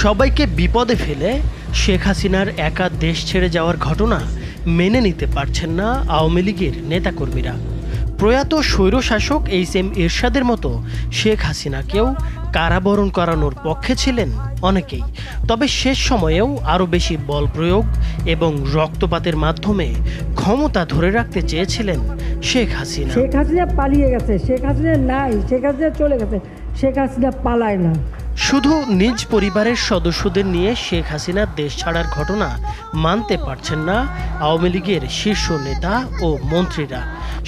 সবাইকে বিপদে ফেলে শেখ হাসিনার একা দেশ ছেড়ে যাওয়ার ঘটনা মেনে নিতে পারছেন না আওয়ামী লীগের নেতাকর্মীরা। প্রয়াত স্বৈরশাসক এইচ.এম. এরশাদের মতো শেখ হাসিনাকেও কারাবরণ করানোর পক্ষে ছিলেন অনেকেই। তবে শেষ সময়েও আরও বেশি বল প্রয়োগ এবং রক্তপাতের মাধ্যমে ক্ষমতা ধরে রাখতে চেয়েছিলেন শেখ হাসিনা। শেখ হাসিনা পালিয়ে গেছে, শেখ হাসিনা নাই, শেখ হাসিনা চলে গেছে, শেখ হাসিনা পালায় না। শুধু নিজ পরিবারের সদস্যদের নিয়ে শেখ হাসিনা দেশ ছাড়ার ঘটনা মানতে পারছেন না আওয়ামী লীগের শীর্ষ নেতা ও মন্ত্রীরা।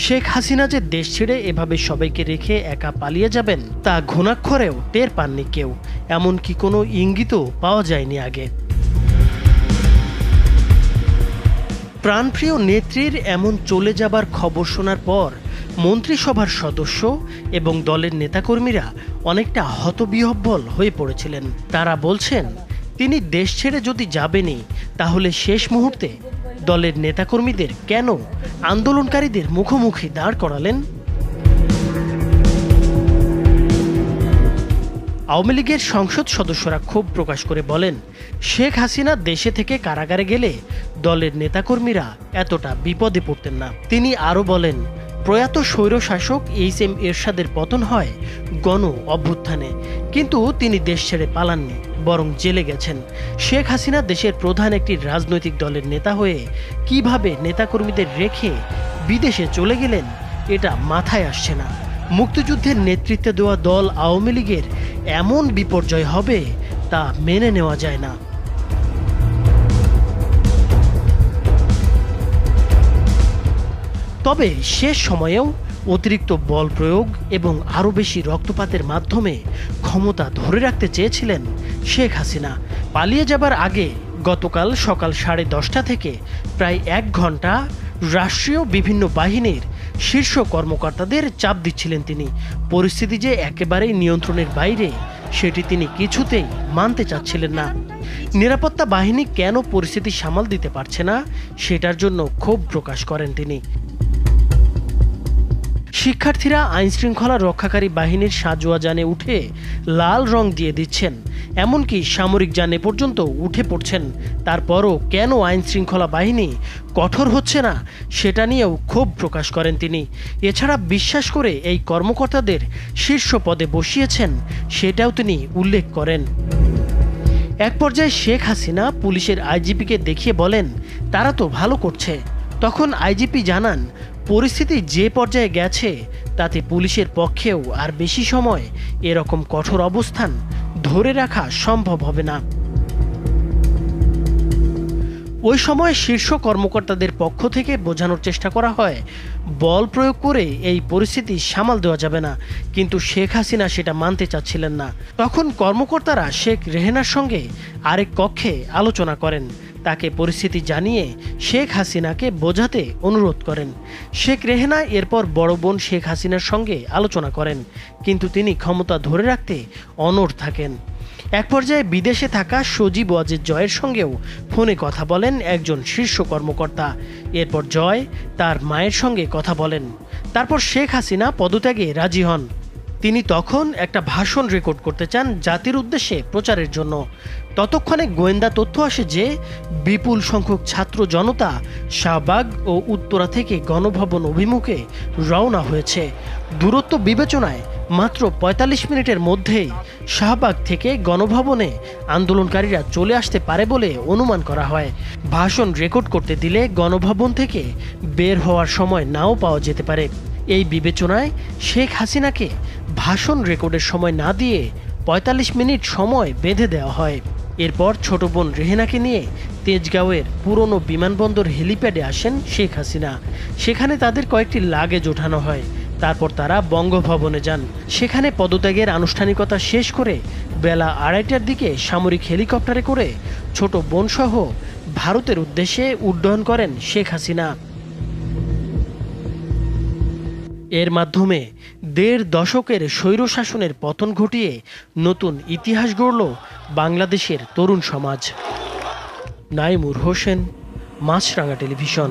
শেখ হাসিনা যে দেশ ছেড়ে এভাবে সবাইকে রেখে একা পালিয়ে যাবেন তা ঘুণাক্ষরেও টের পাননি কেউ, এমনকি কোনো ইঙ্গিতও পাওয়া যায়নি আগে। প্রাণপ্রিয় নেত্রীর এমন চলে যাবার খবর শোনার পর মন্ত্রিসভার সদস্য এবং দলের নেতাকর্মীরা অনেকটা হতবিহ্বল হয়ে পড়েছিলেন। তারা বলছেন, তিনি দেশ ছেড়ে যদি যাবেনই তাহলে শেষ মুহূর্তে দলের নেতাকর্মীদের কেন আন্দোলনকারীদের মুখোমুখি দাঁড় করালেন? আওয়ামী লীগের সংসদ সদস্যরা ক্ষোভ প্রকাশ করে বলেন, শেখ হাসিনা দেশে থেকে কারাগারে গেলে দলের নেতাকর্মীরা এতটা বিপদে পড়তেন না। তিনি আরও বলেন, প্রয়াত স্বৈরশাসক এইচ.এম. এরশাদের পতন হয় গণ অভ্যুত্থানে, কিন্তু তিনি দেশ ছেড়ে পালাননি, বরং জেলে গেছেন। শেখ হাসিনা দেশের প্রধান একটি রাজনৈতিক দলের নেতা হয়ে কিভাবে নেতাকর্মীদের রেখে বিদেশে চলে গেলেন এটা মাথায় আসছে না। মুক্তিযুদ্ধের নেতৃত্বে দেওয়া দল আওয়ামী লীগের এমন বিপর্যয় হবে তা মেনে নেওয়া যায় না। তবে শেষ সময়েও অতিরিক্ত বল প্রয়োগ এবং আরও বেশি রক্তপাতের মাধ্যমে ক্ষমতা ধরে রাখতে চেয়েছিলেন শেখ হাসিনা। পালিয়ে যাবার আগে গতকাল সকাল 10:30 থেকে প্রায় 1 ঘন্টা রাষ্ট্রীয় বিভিন্ন বাহিনীর শীর্ষ কর্মকর্তাদের চাপ দিচ্ছিলেন তিনি। পরিস্থিতি যে একেবারেই নিয়ন্ত্রণের বাইরে সেটি তিনি কিছুতেই মানতে চাচ্ছিলেন না। নিরাপত্তা বাহিনী কেন পরিস্থিতি সামাল দিতে পারছে না সেটার জন্য ক্ষোভ প্রকাশ করেন তিনি। শিক্ষার্থীরা আইনশৃঙ্খলা রক্ষাকারী বাহিনীর সাজোয়া যানে উঠে লাল রং দিয়ে দিচ্ছেন, এমনকি সামরিক যানে পর্যন্ত উঠে পড়ছেন। তারপরও কেন আইনশৃঙ্খলা বাহিনী কঠোর হচ্ছে না সেটা নিয়েও ক্ষোভ প্রকাশ করেন তিনি। এছাড়া বিশ্বাস করে এই কর্মকর্তাদের শীর্ষ পদে বসিয়েছেন সেটাও তিনি উল্লেখ করেন। এক পর্যায়ে শেখ হাসিনা পুলিশের আইজিপিকে দেখিয়ে বলেন, তারা তো ভালো করছে। তখন আইজিপি জানান, পরিস্থিতি যে পর্যায়ে গেছে তাতে পুলিশের পক্ষেও আর বেশি সময় এরকম কঠোর অবস্থান ধরে রাখা সম্ভব হবে না। ওই সময় শীর্ষ কর্মকর্তাদের পক্ষ থেকে বোঝানোর চেষ্টা করা হয়, বল প্রয়োগ করে এই পরিস্থিতি সামাল দেওয়া যাবে না, কিন্তু শেখ হাসিনা সেটা মানতে চাচ্ছিলেন না। তখন কর্মকর্তারা শেখ রেহেনার সঙ্গে আরেক কক্ষে আলোচনা করেন। তাকে পরিস্থিতি জানিয়ে শেখ হাসিনাকে বোঝাতে অনুরোধ করেন। শেখ রেহেনা এরপর বড় বোন শেখ হাসিনার সঙ্গে আলোচনা করেন, কিন্তু তিনি ক্ষমতা ধরে রাখতে অনড় থাকেন। এক পর্যায়ে বিদেশে থাকা সজীব ওয়াজেদ জয়ের সঙ্গেও ফোনে কথা বলেন একজন শীর্ষ কর্মকর্তা। এরপর জয় তার মায়ের সঙ্গে কথা বলেন। তারপর শেখ হাসিনা পদত্যাগে রাজি হন। তিনি তখন একটা ভাষণ রেকর্ড করতে চান জাতির উদ্দেশ্যে প্রচারের জন্য। ততক্ষণে গোয়েন্দা তথ্য আসে যে বিপুল সংখ্যক ছাত্র জনতা শাহবাগ ও উত্তরা থেকে গণভবন অভিমুখে রওনা হয়েছে। দূরত্ব বিবেচনায় মাত্র 45 মিনিটের মধ্যেই শাহবাগ থেকে গণভবনে আন্দোলনকারীরা চলে আসতে পারে বলে অনুমান করা হয়। ভাষণ রেকর্ড করতে দিলে গণভবন থেকে বের হওয়ার সময় নাও পাওয়া যেতে পারে। এই বিবেচনায় শেখ হাসিনাকে ভাষণ রেকর্ডের সময় না দিয়ে 45 মিনিট সময় বেঁধে দেওয়া হয়। এরপর ছোট বোন রেহেনাকে নিয়ে তেজগাঁওয়ের পুরনো বিমানবন্দর হেলিপ্যাডে আসেন শেখ হাসিনা। সেখানে তাদের কয়েকটি লাগেজ ওঠানো হয়। তারপর তারা বঙ্গভবনে যান। সেখানে পদত্যাগের আনুষ্ঠানিকতা শেষ করে বেলা 2:30টার দিকে সামরিক হেলিকপ্টারে করে ছোট বোনসহ ভারতের উদ্দেশ্যে উড্ডয়ন করেন শেখ হাসিনা। এর মাধ্যমে 1.5 দশকের স্বৈরশাসনের পতন ঘটিয়ে নতুন ইতিহাস গড়ল বাংলাদেশের তরুণ সমাজ। নাইমুর হোসেন, মাছরাঙা টেলিভিশন।